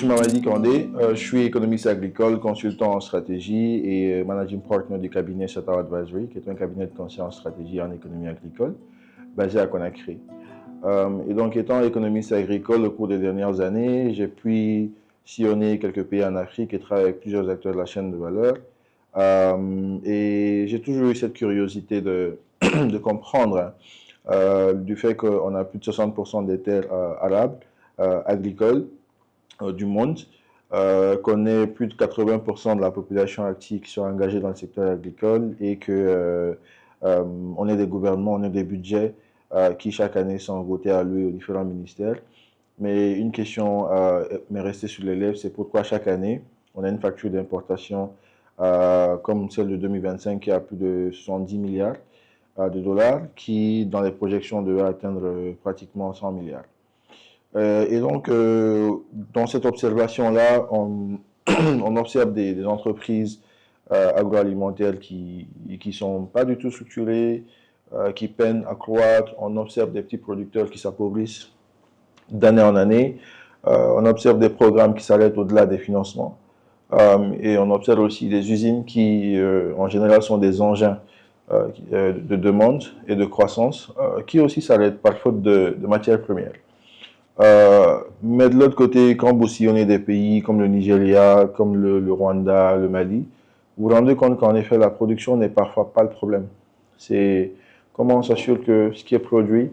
suis Mamadi Kandé, je suis économiste agricole, consultant en stratégie et managing partner du cabinet Chateau Advisory, qui est un cabinet de conseil en stratégie et en économie agricole, basé à Conakry. Et donc, étant économiste agricole au cours des dernières années, j'ai pu sillonner quelques pays en Afrique et travailler avec plusieurs acteurs de la chaîne de valeur. Et j'ai toujours eu cette curiosité de comprendre du fait qu'on a plus de 60% des terres arables, agricoles, du monde, qu'on ait plus de 80% de la population active qui soit engagée dans le secteur agricole et que on ait des gouvernements, on ait des budgets qui chaque année sont votés à lui aux différents ministères. Mais une question m'est restée sur les lèvres, c'est pourquoi chaque année on a une facture d'importation comme celle de 2025 qui a plus de 70 milliards de dollars, qui dans les projections devait atteindre pratiquement 100 milliards. Et donc, dans cette observation-là, on observe des entreprises agroalimentaires qui sont pas du tout structurées, qui peinent à croître. On observe des petits producteurs qui s'appauvrissent d'année en année. On observe des programmes qui s'arrêtent au-delà des financements. Et on observe aussi des usines qui, en général, sont des engins de demande et de croissance, qui aussi s'arrêtent par faute de matières premières. Mais de l'autre côté, quand vous sillonnez des pays comme le Nigeria, comme le Rwanda, le Mali, vous vous rendez compte qu'en effet, la production n'est parfois pas le problème. C'est comment on s'assure que ce qui est produit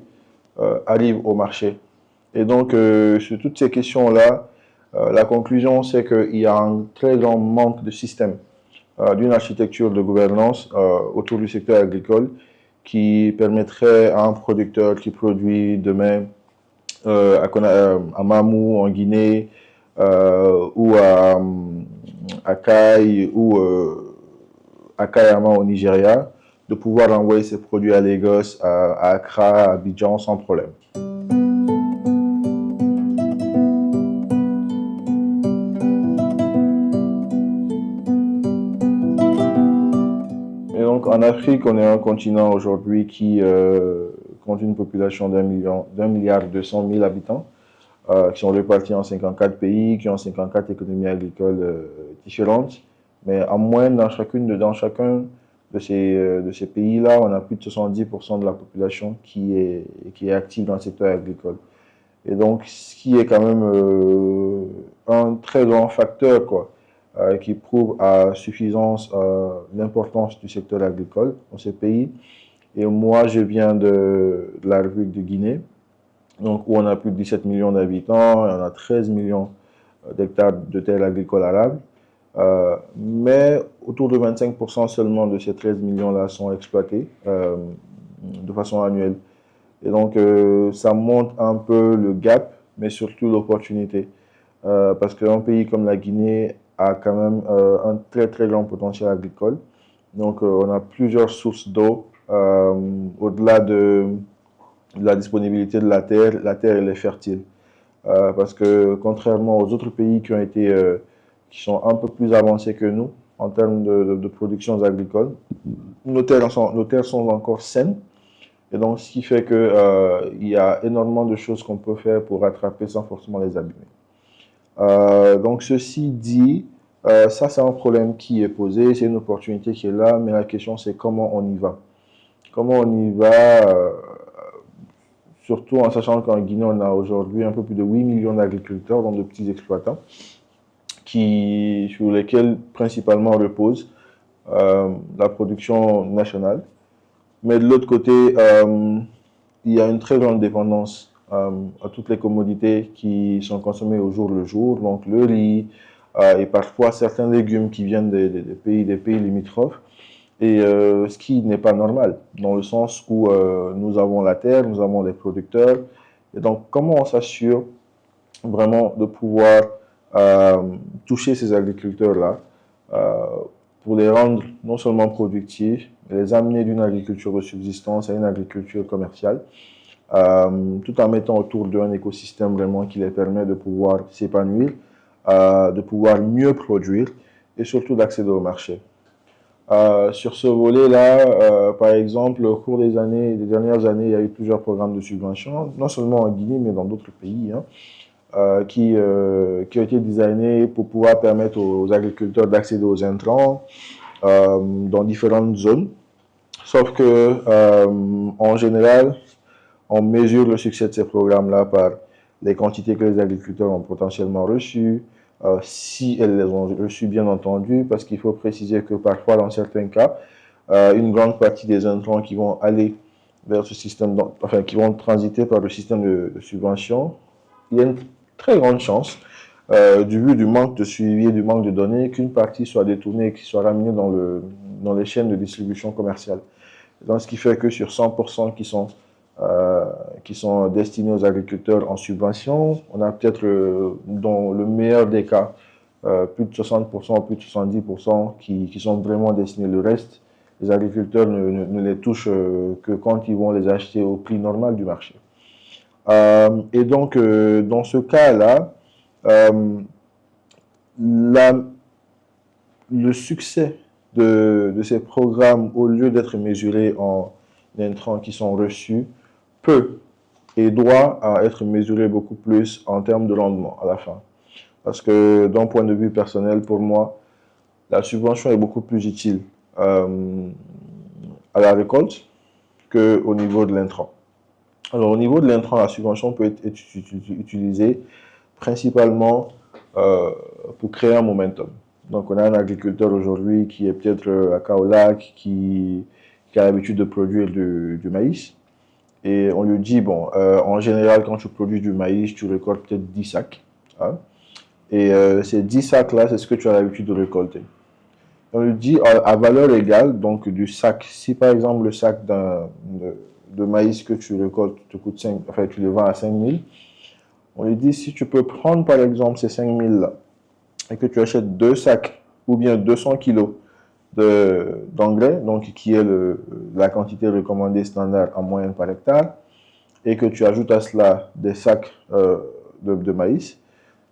arrive au marché. Et donc, sur toutes ces questions-là, la conclusion, c'est qu'il y a un très grand manque de système, d'une architecture de gouvernance autour du secteur agricole qui permettrait à un producteur qui produit demain à Mamou en Guinée ou à Kai ou à Kayama au Nigeria, de pouvoir envoyer ses produits à Lagos, à Accra, à Abidjan sans problème. Et donc en Afrique, on est un continent aujourd'hui qui compte une population d'un milliard 200 000 habitants, qui sont répartis en 54 pays, qui ont 54 économies agricoles différentes. Mais en moyenne, dans chacun de ces pays-là, on a plus de 70% de la population qui est active dans le secteur agricole. Et donc, ce qui est quand même un très grand facteur, quoi, qui prouve à suffisance l'importance du secteur agricole dans ces pays. Et moi, je viens de la République de Guinée, donc où on a plus de 17 millions d'habitants, et on a 13 millions d'hectares de terres agricoles arables. Mais autour de 25% seulement de ces 13 millions-là sont exploités de façon annuelle. Et donc, ça montre un peu le gap, mais surtout l'opportunité. Parce qu'un pays comme la Guinée a quand même un très très grand potentiel agricole. Donc, on a plusieurs sources d'eau. Au-delà de la disponibilité de la terre elle est fertile. Parce que contrairement aux autres pays qui sont un peu plus avancés que nous en termes de production agricoles, nos terres sont encore saines. Et donc, ce qui fait qu'il y a énormément de choses qu'on peut faire pour rattraper sans forcément les abîmer. Donc, ceci dit, ça c'est un problème qui est posé, c'est une opportunité qui est là, mais la question c'est comment on y va. Comment on y va, surtout en sachant qu'en Guinée, on a aujourd'hui un peu plus de 8 millions d'agriculteurs, donc de petits exploitants, sur lesquels principalement repose la production nationale. Mais de l'autre côté, il y a une très grande dépendance à toutes les commodités qui sont consommées au jour le jour, donc le riz et parfois certains légumes qui viennent des pays limitrophes. Et ce qui n'est pas normal, dans le sens où nous avons la terre, nous avons les producteurs. Et donc, comment on s'assure vraiment de pouvoir toucher ces agriculteurs-là pour les rendre non seulement productifs, mais les amener d'une agriculture de subsistance à une agriculture commerciale, tout en mettant autour d'eux un écosystème vraiment qui les permet de pouvoir s'épanouir, de pouvoir mieux produire et surtout d'accéder au marché. Sur ce volet-là, par exemple, au cours des dernières années, il y a eu plusieurs programmes de subvention, non seulement en Guinée, mais dans d'autres pays, hein, qui a été designé pour pouvoir permettre aux agriculteurs d'accéder aux intrants dans différentes zones. Sauf que, en général, on mesure le succès de ces programmes-là par les quantités que les agriculteurs ont potentiellement reçues, si elles les ont reçues bien entendu, parce qu'il faut préciser que parfois, dans certains cas, une grande partie des intrants qui vont aller vers ce système, enfin, qui vont transiter par le système de subvention, il y a une très grande chance, du vu du manque de suivi et du manque de données, qu'une partie soit détournée et qui soit ramenée dans les chaînes de distribution commerciale. Donc, ce qui fait que sur 100% qui sont destinés aux agriculteurs en subvention, on a peut-être, dans le meilleur des cas, plus de 60%, plus de 70% qui sont vraiment destinés. Le reste, les agriculteurs ne les touchent que quand ils vont les acheter au prix normal du marché. Et donc, dans ce cas-là, le succès de ces programmes, au lieu d'être mesuré en intrants qui sont reçus, peut et doit être mesuré beaucoup plus en termes de rendement à la fin. Parce que d'un point de vue personnel, pour moi, la subvention est beaucoup plus utile à la récolte qu'au niveau de l'intrant. Alors, au niveau de l'intrant, la subvention peut être utilisée principalement pour créer un momentum. Donc, on a un agriculteur aujourd'hui qui est peut-être à Kaolack, qui a l'habitude de produire du maïs. Et on lui dit, bon, en général, quand tu produis du maïs, tu récoltes peut-être 10 sacs. Hein, et ces 10 sacs-là, c'est ce que tu as l'habitude de récolter. On lui dit à valeur égale, donc du sac. Si par exemple le sac de maïs que tu récoltes te coûte 5, enfin tu le vends à 5 000, on lui dit si tu peux prendre par exemple ces 5 000 là et que tu achètes 2 sacs ou bien 200 kilos d'engrais, donc qui est la quantité recommandée standard en moyenne par hectare, et que tu ajoutes à cela des sacs de maïs,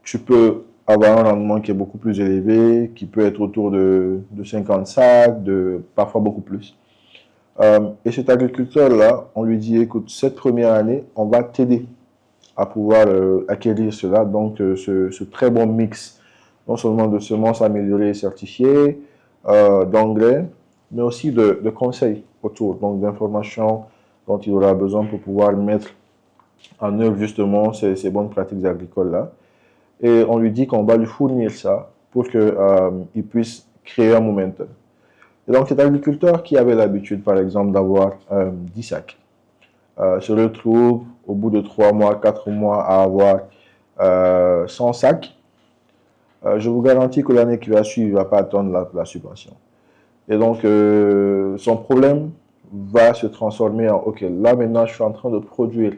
tu peux avoir un rendement qui est beaucoup plus élevé, qui peut être autour de 50 sacs, parfois beaucoup plus. Et cet agriculteur-là, on lui dit, écoute, cette première année, on va t'aider à pouvoir acquérir cela, donc ce très bon mix, non seulement de semences améliorées et certifiées, d'engrais, mais aussi de conseils autour, donc d'informations dont il aura besoin pour pouvoir mettre en œuvre justement ces bonnes pratiques agricoles-là. Et on lui dit qu'on va lui fournir ça pour qu'il puisse créer un momentum. Et donc cet agriculteur qui avait l'habitude, par exemple, d'avoir 10 sacs, se retrouve au bout de 3 mois, 4 mois à avoir 100 sacs. Je vous garantis que l'année qui va suivre, il ne va pas attendre la subvention. Et donc, son problème va se transformer en, OK, là maintenant, je suis en train de produire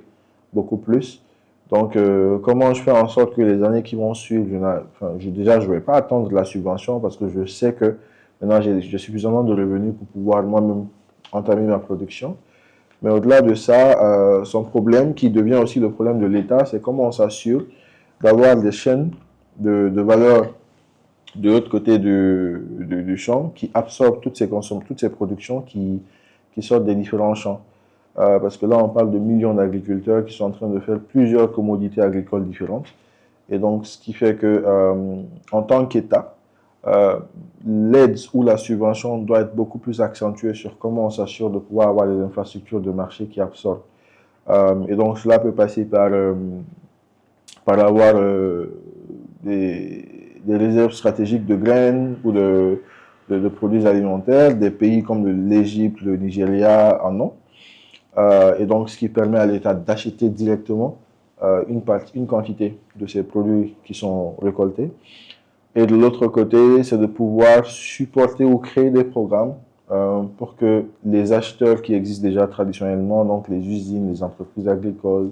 beaucoup plus. Donc, comment je fais en sorte que les années qui vont suivre, déjà, je ne vais pas attendre la subvention parce que je sais que maintenant, j'ai suffisamment de revenus pour pouvoir moi-même entamer ma production. Mais au-delà de ça, son problème, qui devient aussi le problème de l'État, c'est comment on s'assure d'avoir des chaînes de valeur de l'autre côté du champ qui absorbent toutes ces productions qui sortent des différents champs. Parce que là, on parle de millions d'agriculteurs qui sont en train de faire plusieurs commodités agricoles différentes. Et donc, ce qui fait que, en tant qu'État, l'aide ou la subvention doit être beaucoup plus accentuée sur comment on s'assure de pouvoir avoir des infrastructures de marché qui absorbent. Et donc, cela peut passer par avoir des réserves stratégiques de graines ou de produits alimentaires. Des pays comme l'Égypte, le Nigeria en ont. Et donc, ce qui permet à l'État d'acheter directement une quantité de ces produits qui sont récoltés. Et de l'autre côté, c'est de pouvoir supporter ou créer des programmes pour que les acheteurs qui existent déjà traditionnellement, donc les usines, les entreprises agricoles,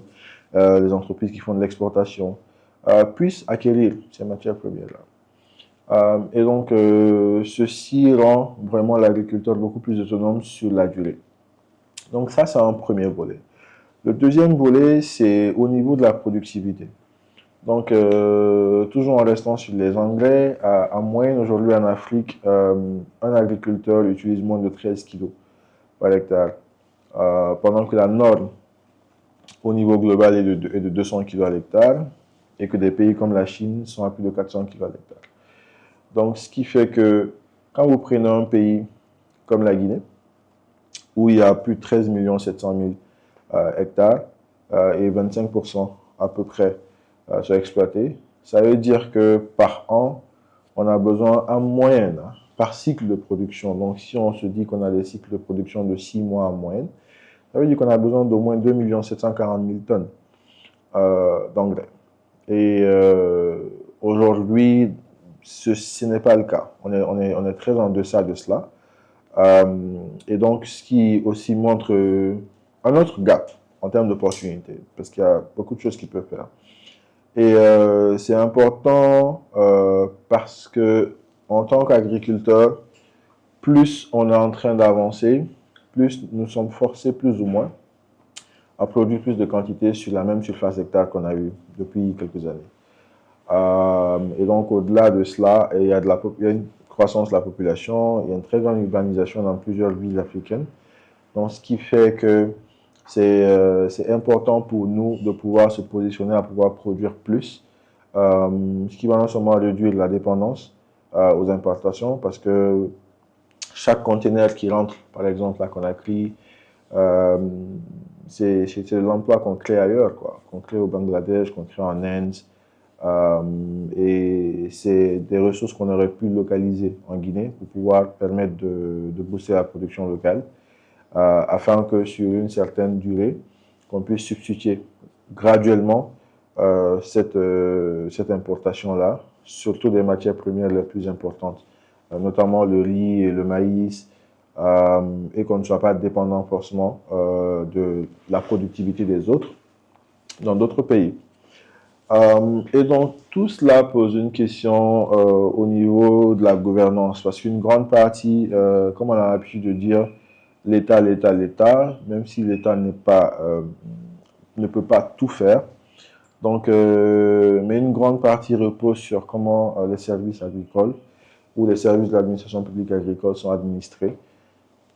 les entreprises qui font de l'exportation, puissent acquérir ces matières premières-là. Et donc, ceci rend vraiment l'agriculteur beaucoup plus autonome sur la durée. Donc ça, c'est un premier volet. Le deuxième volet, c'est au niveau de la productivité. Donc, toujours en restant sur les engrais, en moyenne aujourd'hui en Afrique, un agriculteur utilise moins de 13 kg par hectare, pendant que la norme au niveau global est de 200 kg à l'hectare. et que des pays comme la Chine sont à plus de 400 kg à l'hectare. Donc, ce qui fait que quand vous prenez un pays comme la Guinée, où il y a plus de 13 700 000 hectares et 25% à peu près sont exploités, ça veut dire que par an, on a besoin en moyenne, par cycle de production. Donc, si on se dit qu'on a des cycles de production de 6 mois en moyenne, ça veut dire qu'on a besoin d'au moins 2 740 000 tonnes d'engrais. Et aujourd'hui, ce n'est pas le cas. On est très en deçà de cela. Et donc, ce qui aussi montre un autre gap en termes d'opportunités, parce qu'il y a beaucoup de choses qui peuvent faire. Et c'est important parce que en tant qu'agriculteur, plus on est en train d'avancer, plus nous sommes forcés plus ou moins à produire plus de quantité sur la même surface hectare qu'on a eu depuis quelques années. Et donc, au-delà de cela, il y a une croissance de la population, il y a une très grande urbanisation dans plusieurs villes africaines. Donc, ce qui fait que c'est important pour nous de pouvoir se positionner à pouvoir produire plus, ce qui va non seulement réduire la dépendance aux importations, parce que chaque conteneur qui rentre, par exemple à Conakry, c'est de l'emploi qu'on crée ailleurs, quoi, qu'on crée au Bangladesh, qu'on crée en Inde, et c'est des ressources qu'on aurait pu localiser en Guinée pour pouvoir permettre de booster la production locale, afin que sur une certaine durée, qu'on puisse substituer graduellement cette importation-là, surtout des matières premières les plus importantes, notamment le riz et le maïs, et qu'on ne soit pas dépendant forcément de la productivité des autres dans d'autres pays. Et donc, tout cela pose une question au niveau de la gouvernance, parce qu'une grande partie, comme on a l'habitude de dire, l'État, l'État, l'État, même si l'État ne peut pas tout faire. Donc, mais une grande partie repose sur comment les services agricoles ou les services de l'administration publique agricole sont administrés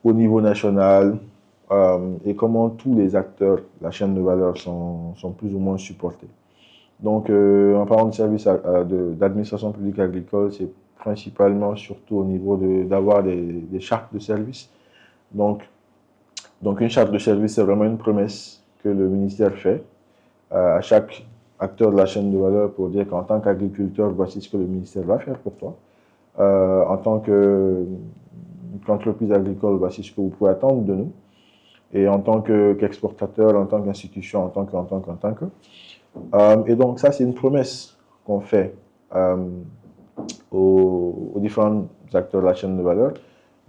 au niveau national et comment tous les acteurs de la chaîne de valeur sont plus ou moins supportés. Donc, en parlant de services d'administration publique agricole, c'est principalement surtout au niveau d'avoir des chartes de services. Donc, une charte de service, c'est vraiment une promesse que le ministère fait à chaque acteur de la chaîne de valeur pour dire qu'en tant qu'agriculteur, voici ce que le ministère va faire pour toi. En tant qu'entreprise agricole, voici ce que vous pouvez attendre de nous. Et en tant qu'exportateur, en tant qu'institution, en tant que. Et donc, ça, c'est une promesse qu'on fait aux différents acteurs de la chaîne de valeur,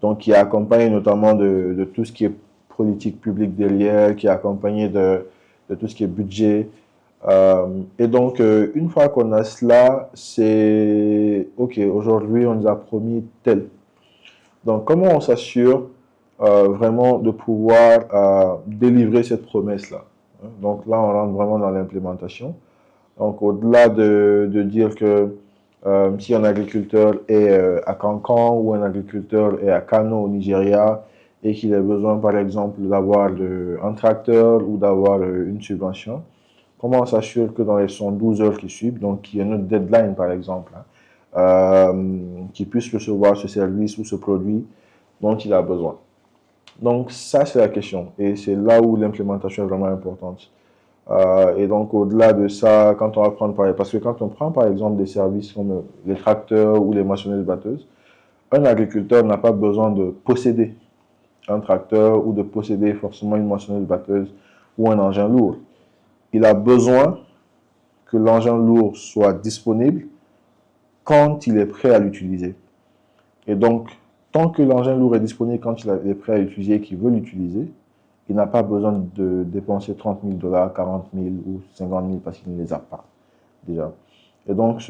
donc qui est accompagné notamment de tout ce qui est politique publique derrière, qui est accompagné de tout ce qui est budget. Et donc, une fois qu'on a cela, c'est OK, aujourd'hui, on nous a promis tel. Donc, comment on s'assure vraiment de pouvoir délivrer cette promesse-là? Donc là, on rentre vraiment dans l'implémentation. Donc, au-delà de dire que si un agriculteur est à Cancan ou un agriculteur est à Kano au Nigeria et qu'il a besoin, par exemple, d'avoir un tracteur ou d'avoir une subvention, comment on s'assure que dans les 112 heures qui suivent, donc il y a une deadline, par exemple, qu'il puisse recevoir ce service ou ce produit dont il a besoin. Donc, ça, c'est la question. Et c'est là où l'implémentation est vraiment importante. Et donc, au-delà de ça, quand on va prendre, parce que quand on prend, par exemple, des services comme les tracteurs ou les maçonneries batteuses, un agriculteur n'a pas besoin de posséder un tracteur ou de posséder forcément une maçonnerie batteuse ou un engin lourd. Il a besoin que l'engin lourd soit disponible quand il est prêt à l'utiliser. Et donc, tant que l'engin lourd est disponible quand il est prêt à l'utiliser et qu'il veut l'utiliser, il n'a pas besoin de dépenser 30 000 $, 40 000 ou 50 000 parce qu'il ne les a pas déjà. Et donc,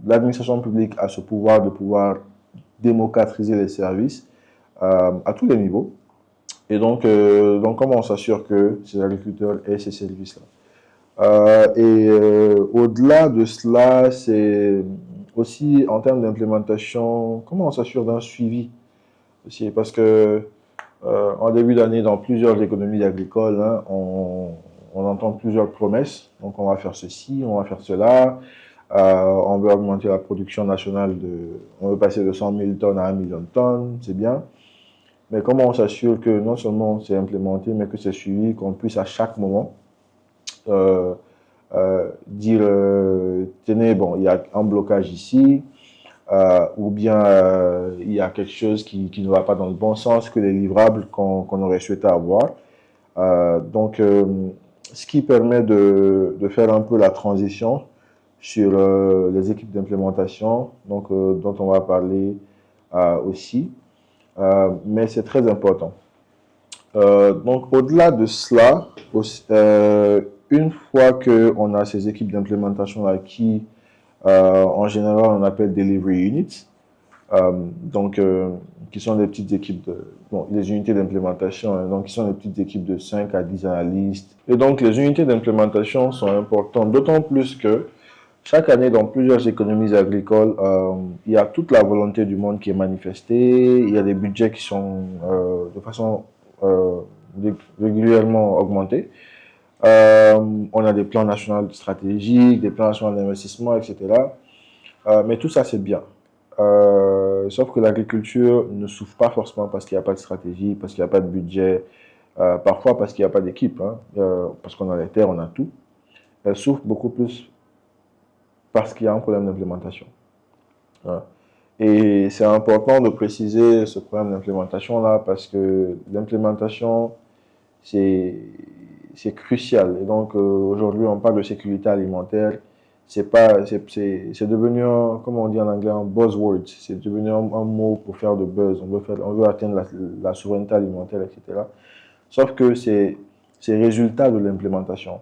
l'administration publique a ce pouvoir de pouvoir démocratiser les services à tous les niveaux. Et donc comment on s'assure que ces agriculteurs aient ces services-là? Au-delà de cela, c'est aussi en termes d'implémentation, comment on s'assure d'un suivi aussi? Parce que en début d'année, dans plusieurs économies agricoles, hein, on on entend plusieurs promesses. Donc, on va faire ceci, on va faire cela. On veut augmenter la production nationale on veut passer de 100 000 tonnes à 1 million de tonnes, c'est bien. Mais comment on s'assure que non seulement c'est implémenté, mais que c'est suivi, qu'on puisse à chaque moment dire, tenez, bon, il y a un blocage ici, ou bien il y a quelque chose qui ne va pas dans le bon sens que les livrables qu'on aurait souhaité avoir. Donc, ce qui permet de faire un peu la transition sur les équipes d'implémentation, donc dont on va parler aussi, mais c'est très important. Donc, au-delà de cela, une fois qu'on a ces équipes d'implémentation-là qui, en général, on appelle Delivery Units, qui sont des petites équipes les unités d'implémentation, hein, donc qui sont des petites équipes de 5 à 10 analystes. Et donc, les unités d'implémentation sont importantes, d'autant plus que chaque année, dans plusieurs économies agricoles, il y a toute la volonté du monde qui est manifestée, il y a des budgets qui sont de façon régulièrement augmentés. On a des plans nationaux stratégiques, des plans nationaux d'investissement, etc. Mais tout ça, c'est bien. Sauf que l'agriculture ne souffre pas forcément parce qu'il n'y a pas de stratégie, parce qu'il n'y a pas de budget, parfois parce qu'il n'y a pas d'équipe, hein, parce qu'on a les terres, on a tout. Elle souffre beaucoup plus parce qu'il y a un problème d'implémentation. Hein. Et c'est important de préciser ce problème d'implémentation-là parce que l'implémentation, c'est crucial. Et donc, aujourd'hui, on parle de sécurité alimentaire. C'est devenu, comme on dit en anglais, un buzzword. C'est devenu un mot pour faire de buzz. On veut atteindre la souveraineté alimentaire, etc. Sauf que c'est résultat de l'implémentation.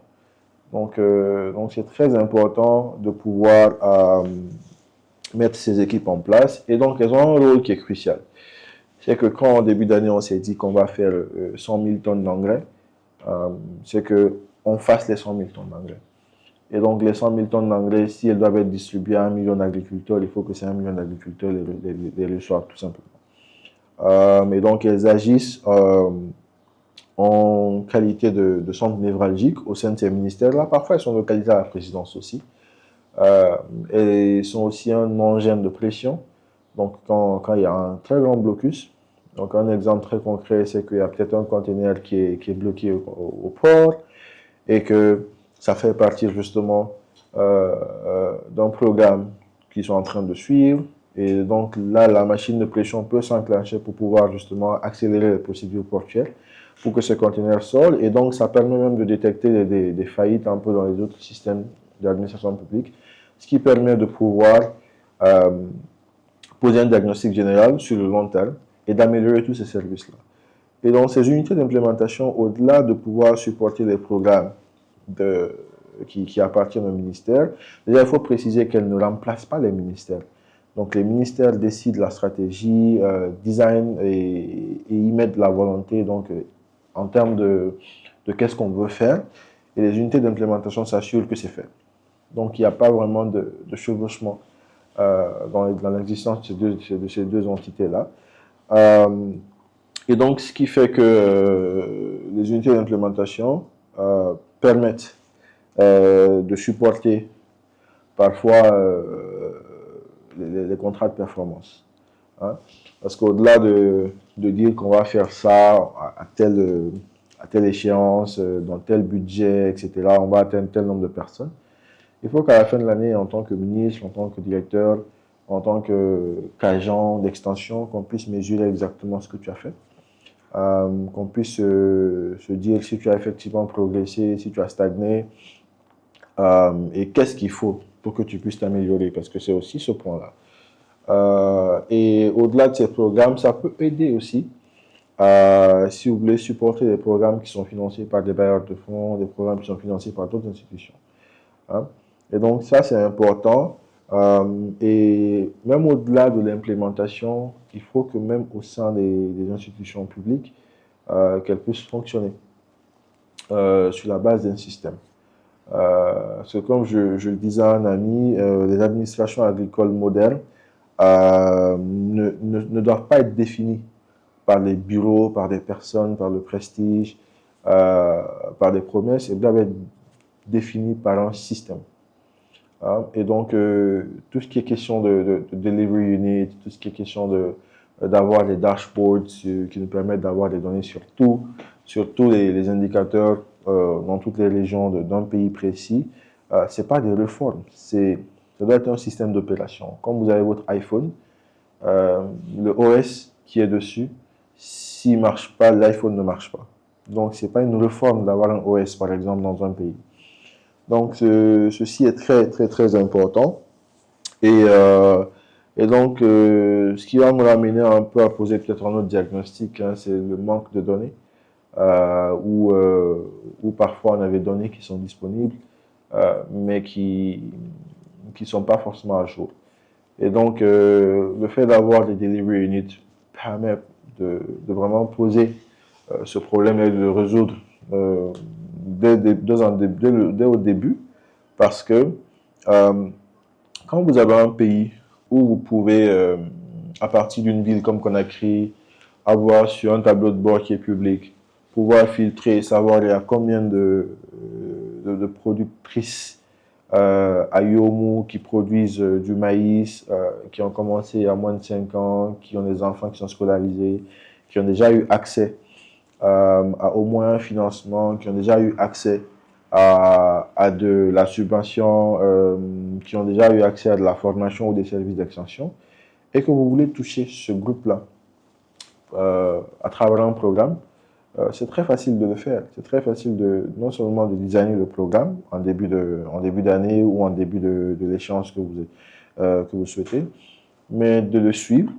Donc, c'est très important de pouvoir mettre ces équipes en place. Et donc, elles ont un rôle qui est crucial. C'est que quand, au début d'année, on s'est dit qu'on va faire 100 000 tonnes d'engrais, c'est qu'on fasse les 100 000 tonnes d'engrais. Et donc, les 100 000 tonnes d'engrais, si elles doivent être distribuées à 1 million d'agriculteurs, il faut que ces 1 million d'agriculteurs les reçoivent, tout simplement. Et donc, elles agissent en qualité de centre névralgique au sein de ces ministères-là. Parfois, elles sont localisées à la présidence aussi. Elles sont aussi un engin de pression. Donc, quand il y a un très grand blocus, donc un exemple très concret, c'est qu'il y a peut-être un conteneur qui est bloqué au port et que ça fait partir justement d'un programme qu'ils sont en train de suivre. Et donc là, la machine de pression peut s'enclencher pour pouvoir justement accélérer les procédures portuaires pour que ce conteneur sorte. Et donc, ça permet même de détecter des faillites un peu dans les autres systèmes d'administration publique, ce qui permet de pouvoir poser un diagnostic général sur le long terme et d'améliorer tous ces services-là. Et donc, ces unités d'implémentation, au-delà de pouvoir supporter les programmes qui appartiennent au ministère, déjà, il faut préciser qu'elles ne remplacent pas les ministères. Donc, les ministères décident la stratégie, design et y mettent la volonté, donc, en termes de qu'est-ce qu'on veut faire. Et les unités d'implémentation s'assurent que c'est fait. Donc, il n'y a pas vraiment de chevauchement dans l'existence de ces deux entités-là. Et donc, ce qui fait que les unités d'implémentation permettent de supporter parfois les contrats de performance. Hein? Parce qu'au-delà de dire qu'on va faire ça à telle échéance, dans tel budget, etc., on va atteindre tel nombre de personnes, il faut qu'à la fin de l'année, en tant que ministre, en tant que directeur, en tant qu'agent d'extension, qu'on puisse mesurer exactement ce que tu as fait. Qu'on puisse se dire si tu as effectivement progressé, si tu as stagné, et qu'est-ce qu'il faut pour que tu puisses t'améliorer, parce que c'est aussi ce point-là. Et au-delà de ces programmes, ça peut aider aussi, si vous voulez supporter des programmes qui sont financés par des bailleurs de fonds, des programmes qui sont financés par d'autres institutions. Hein? Et donc ça, c'est important. Et même au-delà de l'implémentation, il faut que même au sein des institutions publiques, qu'elles puissent fonctionner sur la base d'un système. C'est comme je le disais à un ami, les administrations agricoles modernes ne doivent pas être définies par les bureaux, par des personnes, par le prestige. par des promesses, elles doivent être définies par un système. Et donc, tout ce qui est question de delivery unit, tout ce qui est question d'avoir des dashboards qui nous permettent d'avoir des données sur tous les indicateurs dans toutes les régions d'un pays précis, ce n'est pas des réformes, ça doit être un système d'opération. Comme vous avez votre iPhone, le OS qui est dessus, s'il ne marche pas, l'iPhone ne marche pas. Donc, ce n'est pas une réforme d'avoir un OS, par exemple, dans un pays. Donc, ceci est très, très, très important. Et donc, ce qui va me ramener un peu à poser peut-être un autre diagnostic, hein, c'est le manque de données, où parfois on a des données qui sont disponibles, mais qui ne sont pas forcément à jour. Et donc, le fait d'avoir des delivery units permet de vraiment poser ce problème et de le résoudre dès au début, parce que quand vous avez un pays où vous pouvez, à partir d'une ville comme Conakry, avoir sur un tableau de bord qui est public, pouvoir filtrer, savoir il y a combien de productrices à Yomu qui produisent du maïs, qui ont commencé il y a moins de 5 ans, qui ont des enfants qui sont scolarisés, qui ont déjà eu accès à au moins un financement, qui ont déjà eu accès à de la subvention, qui ont déjà eu accès à de la formation ou des services d'extension, et que vous voulez toucher ce groupe-là à travers un programme, c'est très facile de le faire. C'est très facile non seulement de designer le programme en début d'année ou en début de l'échéance que vous souhaitez, mais de le suivre.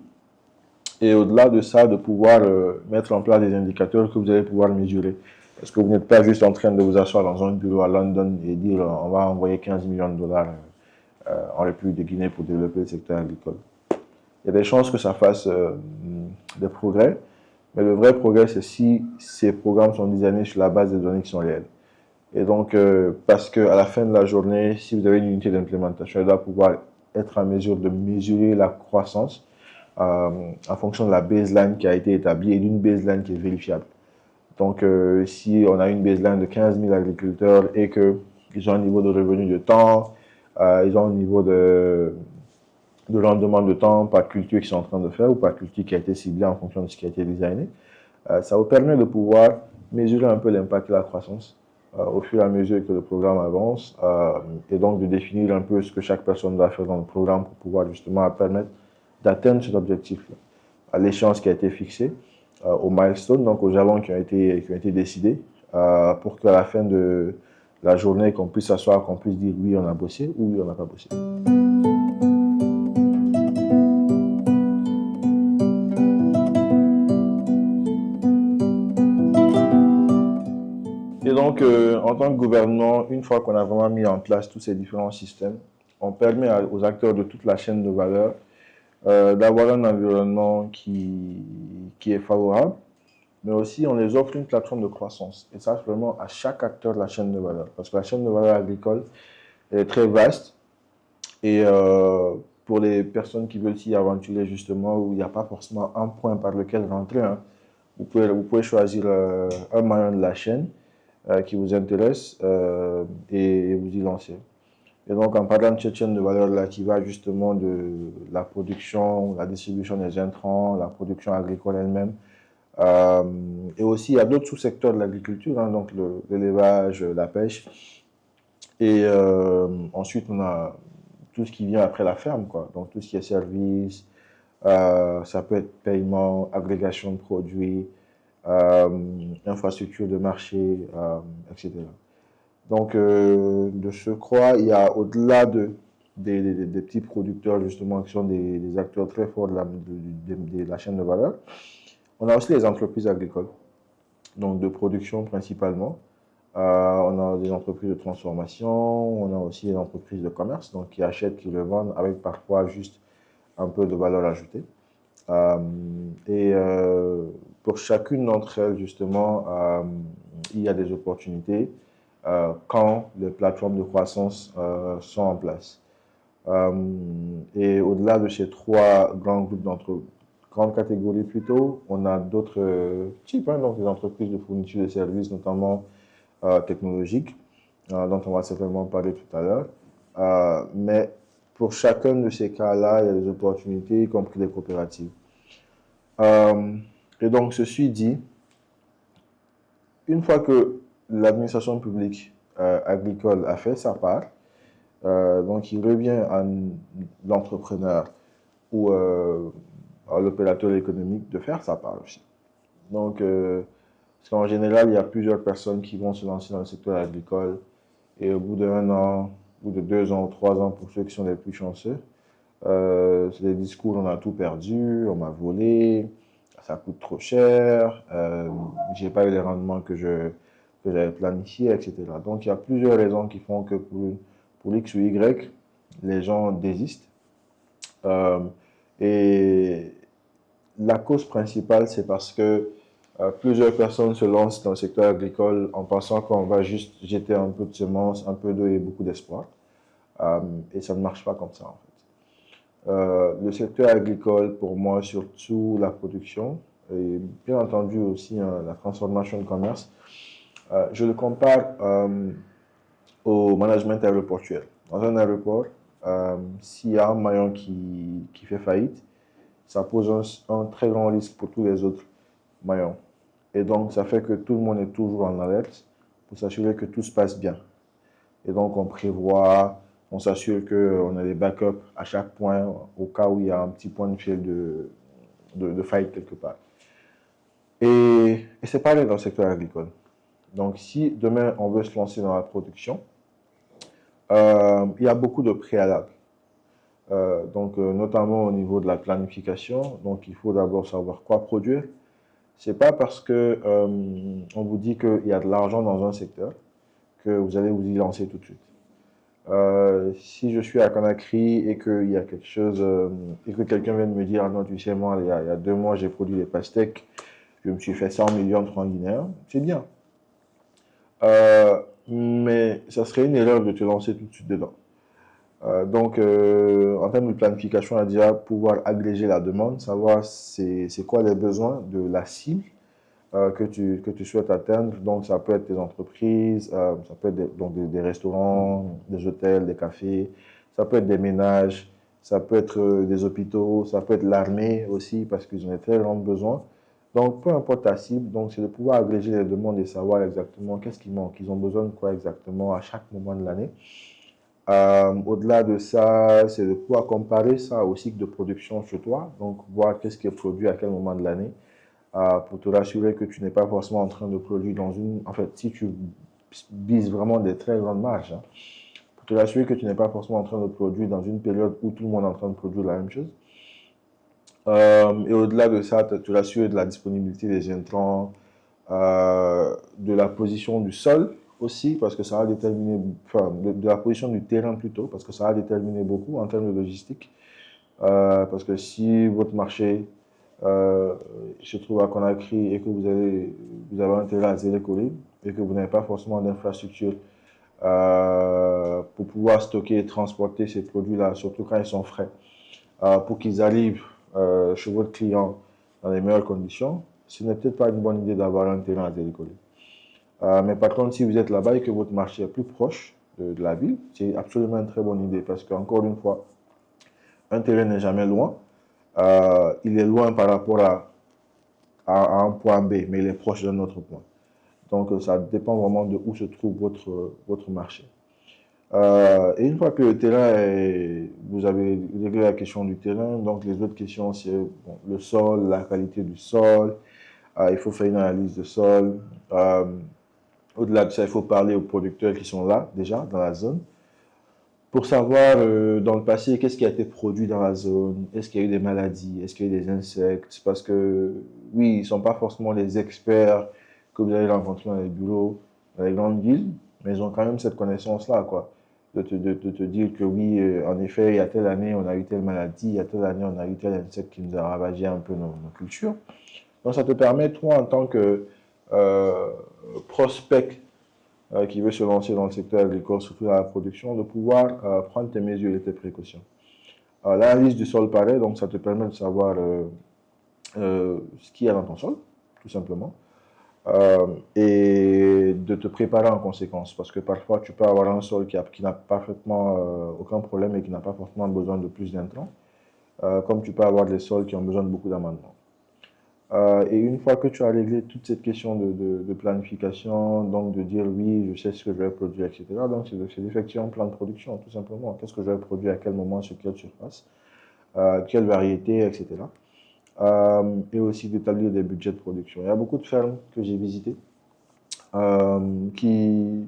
Et au-delà de ça, de pouvoir mettre en place des indicateurs que vous allez pouvoir mesurer. Parce que vous n'êtes pas juste en train de vous asseoir dans un bureau à London et dire on va envoyer 15 millions de dollars en République de Guinée pour développer le secteur agricole. Il y a des chances que ça fasse des progrès, mais le vrai progrès, c'est si ces programmes sont designés sur la base des données qui sont réelles. Et donc, parce qu'à la fin de la journée, si vous avez une unité d'implémentation, elle doit pouvoir être en mesure de mesurer la croissance en fonction de la baseline qui a été établie et d'une baseline qui est vérifiable. Donc, si on a une baseline de 15 000 agriculteurs et qu'ils ont un niveau de revenu de temps, ils ont un niveau de rendement de temps par culture qu'ils sont en train de faire ou par culture qui a été ciblée en fonction de ce qui a été designé, ça vous permet de pouvoir mesurer un peu l'impact de la croissance au fur et à mesure que le programme avance et donc de définir un peu ce que chaque personne doit faire dans le programme pour pouvoir justement permettre d'atteindre cet objectif-là, à l'échéance qui a été fixée, aux milestones, donc aux jalons qui ont été décidés, pour qu'à la fin de la journée, qu'on puisse s'asseoir, qu'on puisse dire oui, on a bossé ou oui, on n'a pas bossé. Et donc, en tant que gouvernement, une fois qu'on a vraiment mis en place tous ces différents systèmes, on permet aux acteurs de toute la chaîne de valeur d'avoir un environnement qui est favorable, mais aussi on les offre une plateforme de croissance. Et ça, c'est vraiment à chaque acteur de la chaîne de valeur. Parce que la chaîne de valeur agricole est très vaste. Et pour les personnes qui veulent s'y aventurer justement, où il n'y a pas forcément un point par lequel rentrer, hein, vous pouvez choisir un maillon de la chaîne qui vous intéresse et vous y lancer. Et donc, en parlant de cette chaîne de valeur là, qui va justement de la production, la distribution des intrants, la production agricole elle-même, et aussi, il y a d'autres sous-secteurs de l'agriculture, hein, donc l'élevage, la pêche. Et ensuite, on a tout ce qui vient après la ferme, quoi. Donc, tout ce qui est service, ça peut être paiement, agrégation de produits, infrastructure de marché, etc. Donc, de surcroît, il y a au-delà des petits producteurs, justement, qui sont des acteurs très forts de la chaîne de valeur, on a aussi les entreprises agricoles, donc de production principalement. On a des entreprises de transformation, on a aussi des entreprises de commerce, donc qui achètent, qui revendent avec parfois juste un peu de valeur ajoutée. Et pour chacune d'entre elles, justement, il y a des opportunités quand les plateformes de croissance sont en place. Et au-delà de ces trois grands groupes grande catégorie plutôt. On a d'autres types, hein, donc des entreprises de fourniture de services, notamment technologiques, dont on va certainement parler tout à l'heure. Mais pour chacun de ces cas-là, il y a des opportunités, y compris les coopératives. Et donc, ceci dit, une fois que l'administration publique agricole a fait sa part, donc il revient à l'entrepreneur ou à l'opérateur économique de faire sa part aussi. Donc, parce qu'en général, il y a plusieurs personnes qui vont se lancer dans le secteur agricole et au bout d'1 an, ou de 2 ans, 3 ans pour ceux qui sont les plus chanceux, c'est des discours, on a tout perdu, on m'a volé, ça coûte trop cher, j'ai pas eu les rendements que j'avais planifié, etc. Donc il y a plusieurs raisons qui font que pour X ou Y, les gens désistent. Et la cause principale, c'est parce que plusieurs personnes se lancent dans le secteur agricole en pensant qu'on va juste jeter un peu de semences, un peu d'eau et beaucoup d'espoir. Et ça ne marche pas comme ça, en fait. Le secteur agricole, pour moi, surtout la production, et bien entendu aussi la transformation de commerce, je le compare au management aéroportuaire. Dans un aéroport, s'il y a un maillon qui fait faillite, ça pose un très grand risque pour tous les autres maillons. Et donc, ça fait que tout le monde est toujours en alerte pour s'assurer que tout se passe bien. Et donc, on prévoit, on s'assure qu'on a des backups à chaque point, au cas où il y a un petit point de fil de faillite quelque part. Et c'est pareil dans le secteur agricole. Donc, si demain, on veut se lancer dans la production, il y a beaucoup de préalables. Notamment au niveau de la planification. Donc, il faut d'abord savoir quoi produire. C'est pas parce que on vous dit qu'il y a de l'argent dans un secteur que vous allez vous y lancer tout de suite. Si je suis à Conakry et qu'il y a quelque chose et que quelqu'un vient de me dire, ah non, tu sais, moi, il y a 2 mois, j'ai produit des pastèques, je me suis fait 100 millions de francs guinéens, c'est bien. Mais ça serait une erreur de te lancer tout de suite dedans. En termes de planification, on a déjà pouvoir agréger la demande, savoir c'est quoi les besoins de la cible que tu souhaites atteindre. Donc, ça peut être des entreprises, ça peut être des restaurants, des hôtels, des cafés, ça peut être des ménages, ça peut être des hôpitaux, ça peut être l'armée aussi, parce qu'ils ont des très grands besoins. Donc, peu importe ta cible, donc c'est de pouvoir agréger les demandes et savoir exactement qu'est-ce qui manque. Ils ont besoin de quoi exactement à chaque moment de l'année. Au-delà de ça, c'est de pouvoir comparer ça au cycle de production chez toi, donc voir qu'est-ce qui est produit à quel moment de l'année, pour te rassurer que tu n'es pas forcément en train de produire dans une... En fait, si tu vises vraiment des très grandes marges, hein, pour te rassurer que tu n'es pas forcément en train de produire dans une période où tout le monde est en train de produire la même chose. Et au-delà de ça, te rassurer de la disponibilité des intrants, de la position du sol aussi, parce que ça va déterminer, enfin, de la position du terrain plutôt, parce que ça va déterminer beaucoup en termes de logistique. Parce que si votre marché se trouve à Conakry et que vous avez intérêt à Zélékolé et que vous n'avez pas forcément d'infrastructure pour pouvoir stocker et transporter ces produits-là, surtout quand ils sont frais, pour qu'ils arrivent chez votre client dans les meilleures conditions, ce n'est peut-être pas une bonne idée d'avoir un terrain à Zélékolé. Mais par contre, si vous êtes là-bas et que votre marché est plus proche de la ville, c'est absolument une très bonne idée parce qu'encore une fois, un terrain n'est jamais loin. Il est loin par rapport à un point B, mais il est proche d'un autre point. Donc, ça dépend vraiment de où se trouve votre marché. Et une fois que le terrain vous avez réglé la question du terrain, donc les autres questions, c'est bon, le sol, la qualité du sol. Il faut faire une analyse de sol. Au-delà de ça, il faut parler aux producteurs qui sont là, déjà, dans la zone, pour savoir dans le passé qu'est-ce qui a été produit dans la zone, est-ce qu'il y a eu des maladies, est-ce qu'il y a eu des insectes, parce que oui, ils ne sont pas forcément les experts que vous allez rencontrer dans les bureaux, dans les grandes villes, mais ils ont quand même cette connaissance-là, quoi, de te dire que oui, en effet, il y a telle année, on a eu telle maladie, il y a telle année, on a eu tel insecte qui nous a ravagé un peu nos cultures. Donc ça te permet, toi, en tant que prospect qui veut se lancer dans le secteur agricole, surtout dans la production, de pouvoir prendre tes mesures et tes précautions. L'analyse du sol, pareil, donc ça te permet de savoir ce qu'il y a dans ton sol, tout simplement, et de te préparer en conséquence. Parce que parfois, tu peux avoir un sol qui n'a parfaitement aucun problème et qui n'a pas forcément besoin de plus d'intrants, comme tu peux avoir des sols qui ont besoin de beaucoup d'amendements. Et une fois que tu as réglé toute cette question de planification, donc de dire oui, je sais ce que je vais produire, etc., donc c'est d'effectuer un plan de production, tout simplement. Qu'est-ce que je vais produire, à quel moment, sur quelle surface, quelle variété, etc. Et aussi d'établir des budgets de production. Il y a beaucoup de fermes que j'ai visitées euh, qui,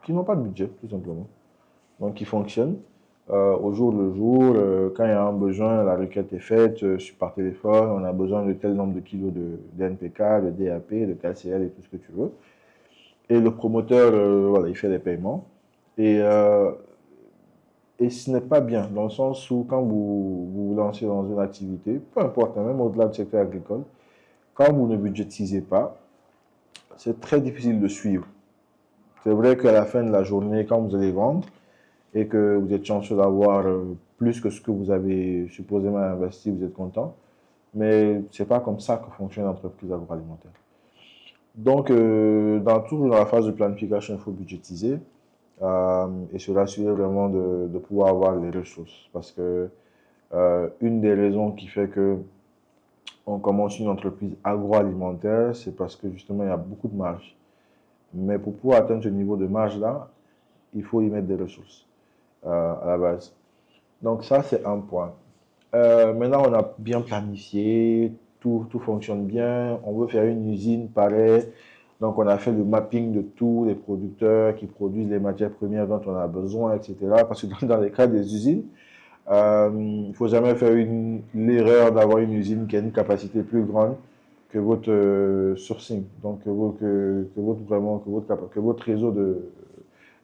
qui n'ont pas de budget, tout simplement. Donc, qui fonctionnent au jour le jour. Quand il y a un besoin, la requête est faite par téléphone. On a besoin de tel nombre de kilos de NPK, de DAP, de KCL et tout ce que tu veux. Et le promoteur, voilà, il fait des paiements. Et, euh, et ce n'est pas bien, dans le sens où quand vous vous lancez dans une activité, peu importe, hein, même au-delà du secteur agricole, quand vous ne budgétisez pas, c'est très difficile de suivre. C'est vrai qu'à la fin de la journée, quand vous allez vendre et que vous êtes chanceux d'avoir plus que ce que vous avez supposément investi, vous êtes content. Mais ce n'est pas comme ça que fonctionne l'entreprise agroalimentaire. Donc, toujours dans la phase de planification, il faut budgétiser et se rassurer vraiment de pouvoir avoir les ressources. Parce que une des raisons qui fait que on commence une entreprise agroalimentaire, c'est parce que justement, il y a beaucoup de marge. Mais pour pouvoir atteindre ce niveau de marge-là, il faut y mettre des ressources à la base. Donc ça, c'est un point. Maintenant, on a bien planifié, tout fonctionne bien. On veut faire une usine pareille. Donc, on a fait le mapping de tous les producteurs qui produisent les matières premières dont on a besoin, etc. Parce que dans les cas des usines, il ne faut jamais faire l'erreur d'avoir une usine qui a une capacité plus grande que votre sourcing, donc que votre réseau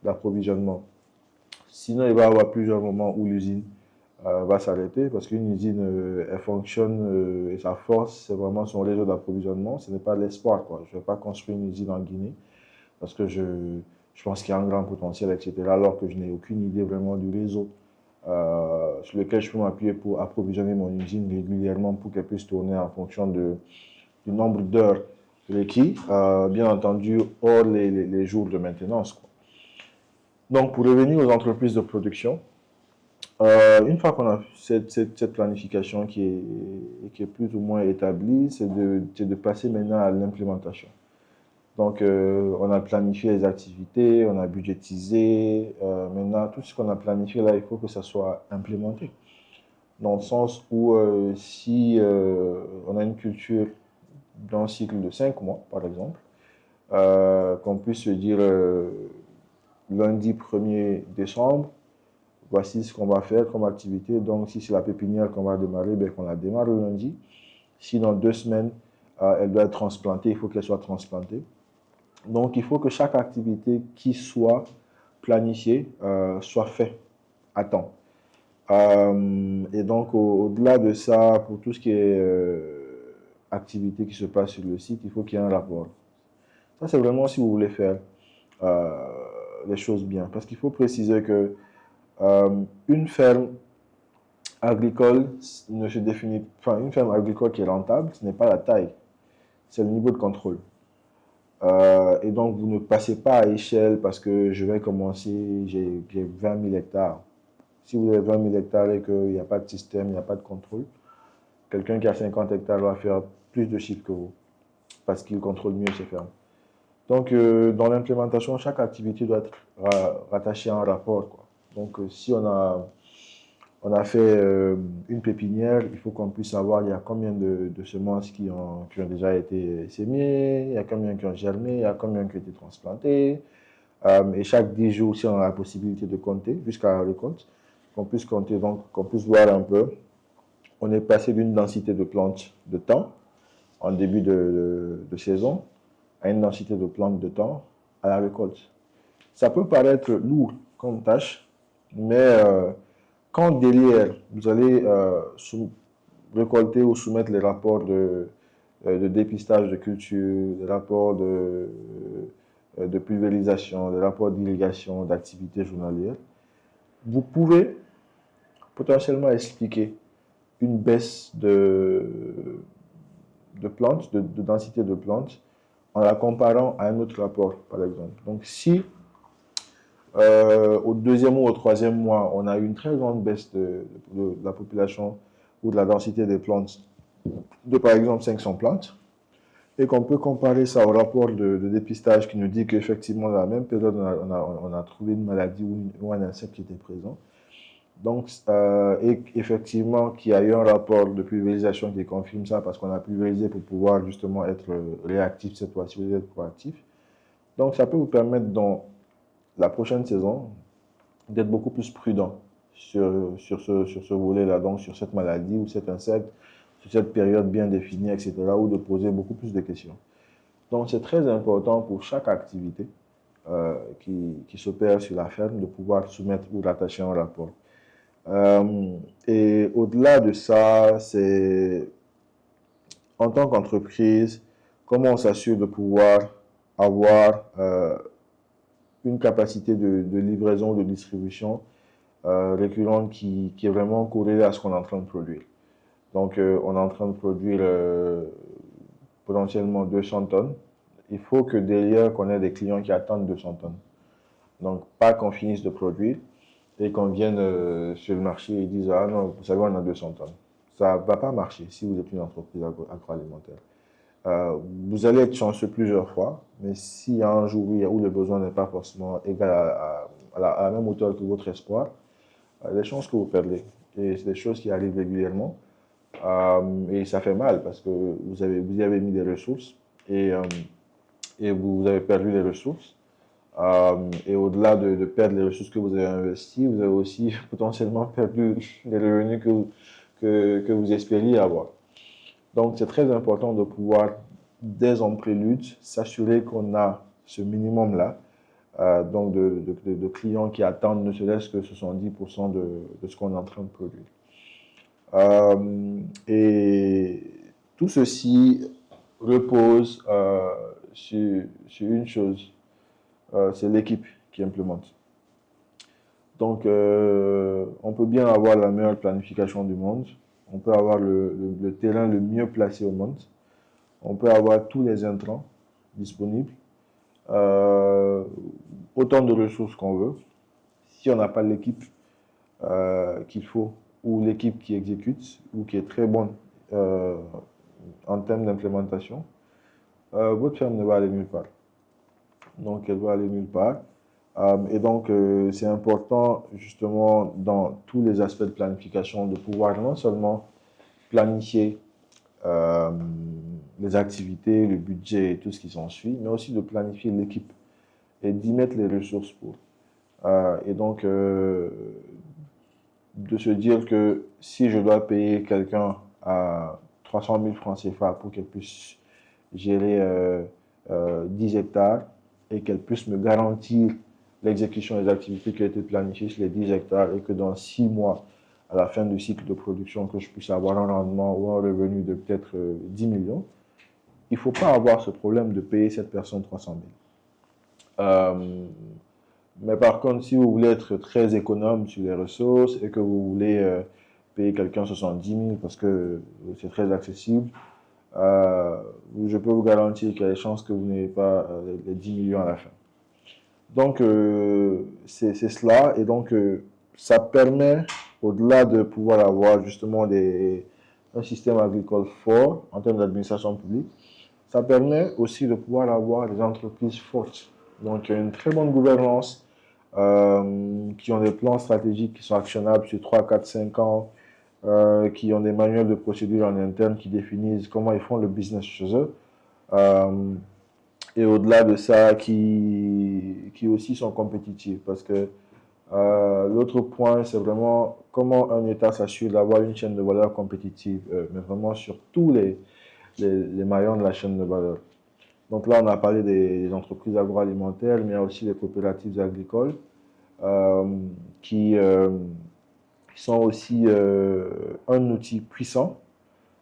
d'approvisionnement. Sinon, il va y avoir plusieurs moments où l'usine va s'arrêter parce qu'une usine, elle fonctionne et sa force, c'est vraiment son réseau d'approvisionnement. Ce n'est pas l'espoir, quoi. Je ne vais pas construire une usine en Guinée parce que je pense qu'il y a un grand potentiel, etc. Alors que je n'ai aucune idée vraiment du réseau sur lequel je peux m'appuyer pour approvisionner mon usine régulièrement pour qu'elle puisse tourner en fonction du nombre d'heures requis, bien entendu, hors les jours de maintenance, quoi. Donc, pour revenir aux entreprises de production, une fois qu'on a cette planification qui est plus ou moins établie, c'est de passer maintenant à l'implémentation. Donc, on a planifié les activités, on a budgétisé. Maintenant, tout ce qu'on a planifié là, il faut que ça soit implémenté. Dans le sens où si on a une culture d'un cycle de 5 mois, par exemple, qu'on puisse se dire lundi 1er décembre, voici ce qu'on va faire comme activité. Donc, si c'est la pépinière qu'on va démarrer, ben, qu'on la démarre le lundi. Si dans 2 semaines, elle doit être transplantée, il faut qu'elle soit transplantée. Donc, il faut que chaque activité qui soit planifiée soit faite à temps. Et donc, au-delà de ça, pour tout ce qui est activité qui se passe sur le site, il faut qu'il y ait un rapport. Ça, c'est vraiment si vous voulez faire euh, les choses bien. Parce qu'il faut préciser que une ferme agricole ne se définit, enfin, une ferme agricole qui est rentable, ce n'est pas la taille, c'est le niveau de contrôle. Et donc, vous ne passez pas à échelle parce que je vais commencer, j'ai 20 000 hectares. Si vous avez 20 000 hectares et qu'il n'y a pas de système, il n'y a pas de contrôle, quelqu'un qui a 50 hectares va faire plus de chiffres que vous parce qu'il contrôle mieux ses fermes. Donc, dans l'implémentation, chaque activité doit être rattachée à un rapport, quoi. Donc, si on a fait une pépinière, il faut qu'on puisse savoir il y a combien de semences qui ont déjà été sémées, il y a combien qui ont germé, il y a combien qui ont été transplantées. Et chaque 10 jours, si on a la possibilité de compter jusqu'à la récolte, qu'on puisse compter, donc qu'on puisse voir un peu. On est passé d'une densité de plantes de temps en début de saison à une densité de plantes de temps à la récolte. Ça peut paraître lourd comme tâche, mais quand derrière, vous allez récolter ou soumettre les rapports de dépistage de culture, les rapports de pulvérisation, les rapports d'irrigation, d'activité journalière, vous pouvez potentiellement expliquer une baisse plantes, de densité de plantes, en la comparant à un autre rapport, par exemple. Donc, si au deuxième ou au troisième mois, on a une très grande baisse de la population ou de la densité des plantes de, par exemple, 500 plantes, et qu'on peut comparer ça au rapport de dépistage qui nous dit qu'effectivement, dans la même période, on a trouvé une maladie ou un insecte qui était présent. Donc, et effectivement, qu'il y a eu un rapport de pulvérisation qui confirme ça parce qu'on a pulvérisé pour pouvoir justement être réactif cette fois-ci, ou être proactif. Donc, ça peut vous permettre dans la prochaine saison d'être beaucoup plus prudent sur ce volet-là, donc sur cette maladie ou cet insecte, sur cette période bien définie, etc., ou de poser beaucoup plus de questions. Donc, c'est très important pour chaque activité qui s'opère sur la ferme de pouvoir soumettre ou rattacher un rapport. Et au-delà de ça, c'est en tant qu'entreprise, comment on s'assure de pouvoir avoir une capacité de livraison, de distribution récurrente qui est vraiment corrélée à ce qu'on est en train de produire. Donc, on est en train de produire potentiellement 200 tonnes. Il faut que derrière, qu'on ait des clients qui attendent 200 tonnes. Donc, pas qu'on finisse de produire et qu'on vienne sur le marché et disent « Ah non, vous savez, on a 200 tonnes ». Ça ne va pas marcher si vous êtes une entreprise agroalimentaire. Vous allez être chanceux plusieurs fois, mais s'il y a un jour où le besoin n'est pas forcément égal à la même hauteur que votre espoir, les chances que vous perdez. Et c'est des choses qui arrivent régulièrement. Et ça fait mal parce que vous y avez mis des ressources et vous avez perdu les ressources. Et au-delà de perdre les ressources que vous avez investies, vous avez aussi potentiellement perdu les revenus que vous espériez avoir. Donc, c'est très important de pouvoir, dès en prélude, s'assurer qu'on a ce minimum-là, donc de clients qui attendent ne serait-ce que 70% de ce qu'on est en train de produire. Et tout ceci repose sur une chose, c'est l'équipe qui implémente. Donc, on peut bien avoir la meilleure planification du monde, on peut avoir le terrain le mieux placé au monde, on peut avoir tous les intrants disponibles, autant de ressources qu'on veut. Si on n'a pas l'équipe qu'il faut, ou l'équipe qui exécute, ou qui est très bonne en termes d'implémentation, votre ferme ne va aller nulle part. Donc, elle va aller nulle part. Et donc, c'est important, justement, dans tous les aspects de planification, de pouvoir non seulement planifier les activités, le budget et tout ce qui s'ensuit, mais aussi de planifier l'équipe et d'y mettre les ressources pour. Et donc, de se dire que si je dois payer quelqu'un à 300 000 francs CFA pour qu'elle puisse gérer 10 hectares et qu'elle puisse me garantir l'exécution des activités qui ont été planifiées sur les 10 hectares et que dans 6 mois, à la fin du cycle de production, que je puisse avoir un rendement ou un revenu de peut-être 10 millions, il ne faut pas avoir ce problème de payer cette personne 300 000. Mais par contre, si vous voulez être très économe sur les ressources et que vous voulez payer quelqu'un 70 000 parce que c'est très accessible, je peux vous garantir qu'il y a des chances que vous n'ayez pas les 10 millions à la fin. Donc, c'est cela. Et donc, ça permet, au-delà de pouvoir avoir justement un système agricole fort en termes d'administration publique, ça permet aussi de pouvoir avoir des entreprises fortes. Donc, une très bonne gouvernance, qui ont des plans stratégiques qui sont actionnables sur 3, 4, 5 ans, qui ont des manuels de procédure en interne qui définissent comment ils font le business chez eux. Et au-delà de ça, qui aussi sont compétitifs. Parce que l'autre point, c'est vraiment comment un État s'assure d'avoir une chaîne de valeur compétitive, mais vraiment sur tous les maillons de la chaîne de valeur. Donc là, on a parlé des entreprises agroalimentaires, mais il y a aussi les coopératives agricoles qui sont aussi un outil puissant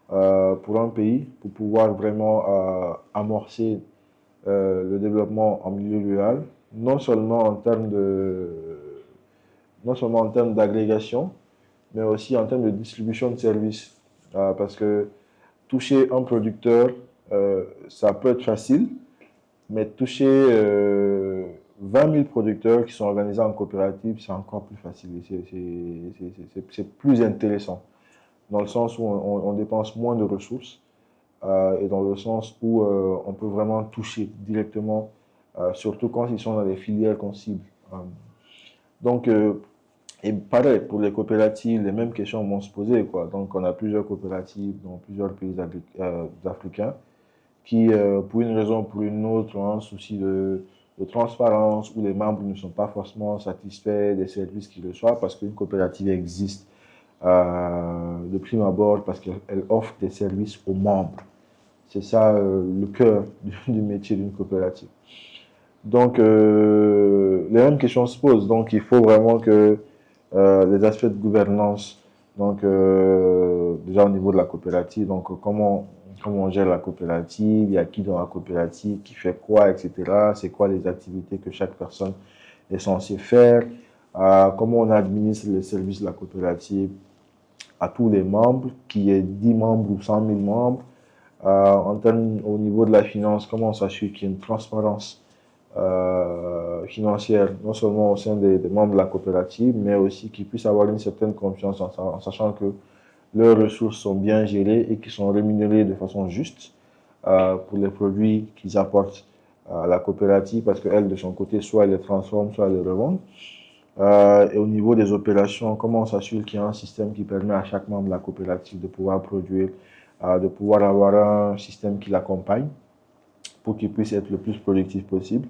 pour un pays pour pouvoir vraiment amorcer le développement en milieu rural, non seulement en termes d'agrégation, mais aussi en termes de distribution de services. Parce que toucher un producteur, ça peut être facile, mais toucher 20 000 producteurs qui sont organisés en coopérative, c'est encore plus facile. C'est plus intéressant, dans le sens où on dépense moins de ressources et dans le sens où on peut vraiment toucher directement, surtout quand ils sont dans les filières qu'on cible. Donc, et pareil, pour les coopératives, les mêmes questions vont se poser, quoi. Donc, on a plusieurs coopératives dans plusieurs pays africains qui, pour une raison ou pour une autre, ont un souci de transparence, où les membres ne sont pas forcément satisfaits des services qu'ils reçoivent parce qu'une coopérative existe de prime abord parce qu'elle offre des services aux membres. C'est ça le cœur du métier d'une coopérative. Donc, les mêmes questions se posent. Donc, il faut vraiment que les aspects de gouvernance, donc déjà au niveau de la coopérative, donc comment on gère la coopérative, il y a qui dans la coopérative, qui fait quoi, etc. C'est quoi les activités que chaque personne est censée faire, comment on administre les services de la coopérative à tous les membres, qu'il y ait 10 membres ou 100 000 membres. En termes au niveau de la finance, comment on s'assure qu'il y ait une transparence financière, non seulement au sein des membres de la coopérative, mais aussi qu'ils puissent avoir une certaine confiance en sachant que leurs ressources sont bien gérées et qu'ils sont rémunérés de façon juste pour les produits qu'ils apportent à la coopérative, parce qu'elle, de son côté, soit elle les transforme, soit elle les revend. Et au niveau des opérations, comment on s'assure qu'il y a un système qui permet à chaque membre de la coopérative de pouvoir produire, de pouvoir avoir un système qui l'accompagne pour qu'il puisse être le plus productif possible.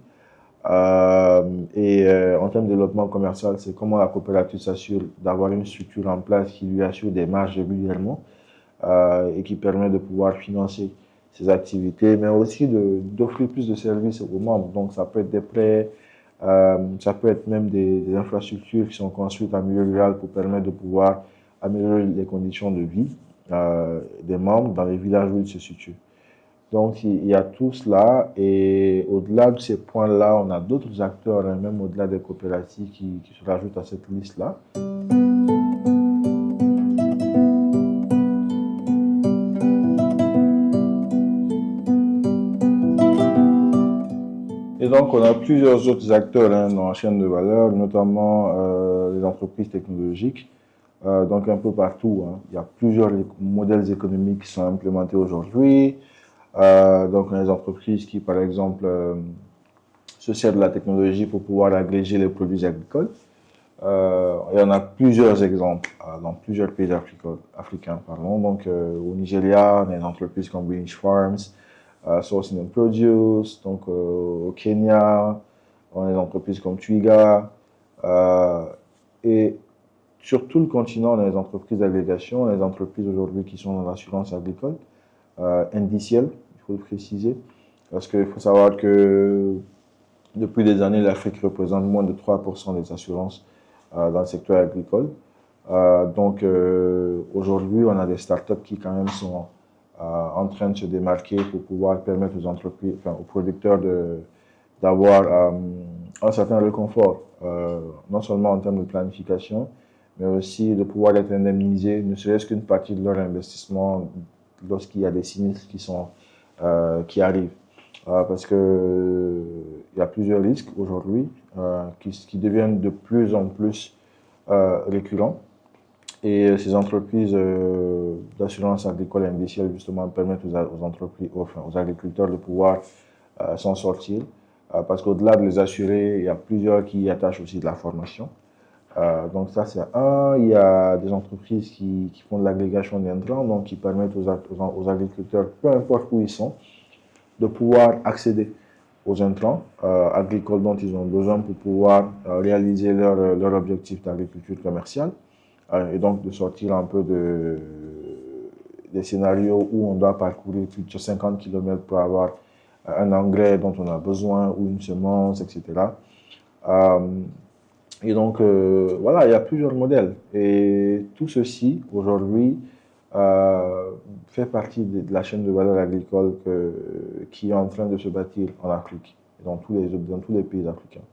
En termes de développement commercial, c'est comment la coopérative s'assure d'avoir une structure en place qui lui assure des marges régulièrement et qui permet de pouvoir financer ses activités, mais aussi d'offrir plus de services aux membres. Donc, ça peut être des prêts, ça peut être même des infrastructures qui sont construites en milieu rural pour permettre de pouvoir améliorer les conditions de vie des membres dans les villages où ils se situent. Donc, il y a tout cela et au-delà de ces points-là, on a d'autres acteurs, même au-delà des coopératives, qui se rajoutent à cette liste-là. Et donc, on a plusieurs autres acteurs dans la chaîne de valeur, notamment les entreprises technologiques. Donc, un peu partout, il y a plusieurs modèles économiques qui sont implémentés aujourd'hui. Donc, on a des entreprises qui, par exemple, se servent de la technologie pour pouvoir agréger les produits agricoles. Il y en a plusieurs exemples dans plusieurs pays africains. Donc, au Nigeria, on a des entreprises comme Greenwich Farms, Sourcing and Produce. Donc, au Kenya, on a des entreprises comme Twiga. Et sur tout le continent, on a des entreprises d'agrégation, on a des entreprises aujourd'hui qui sont dans l'assurance agricole, indicielle, il faut le préciser, parce qu'il faut savoir que depuis des années, l'Afrique représente moins de 3% des assurances dans le secteur agricole. Donc aujourd'hui, on a des startups qui quand même sont en train de se démarquer pour pouvoir permettre aux entreprises, enfin, aux producteurs d'avoir un certain réconfort, non seulement en termes de planification, mais aussi de pouvoir être indemnisés, ne serait-ce qu'une partie de leur investissement lorsqu'il y a des sinistres qui arrivent. Parce que il y a plusieurs risques aujourd'hui qui deviennent de plus en plus récurrents. Et ces entreprises d'assurance agricole indicielle, justement, permettent aux entreprises, enfin, aux agriculteurs de pouvoir s'en sortir. Parce qu'au-delà de les assurer, il y a plusieurs qui y attachent aussi de la formation. Donc ça, c'est un. Il y a des entreprises qui font de l'agrégation d'intrants, donc qui permettent aux agriculteurs, peu importe où ils sont, de pouvoir accéder aux intrants agricoles dont ils ont besoin pour pouvoir réaliser leur objectif d'agriculture commerciale. Et donc de sortir un peu des scénarios où on doit parcourir plus de 50 km pour avoir un engrais dont on a besoin ou une semence, etc. Et donc, voilà, il y a plusieurs modèles. Et tout ceci, aujourd'hui, fait partie de la chaîne de valeur agricole qui est en train de se bâtir en Afrique, dans tous les pays africains.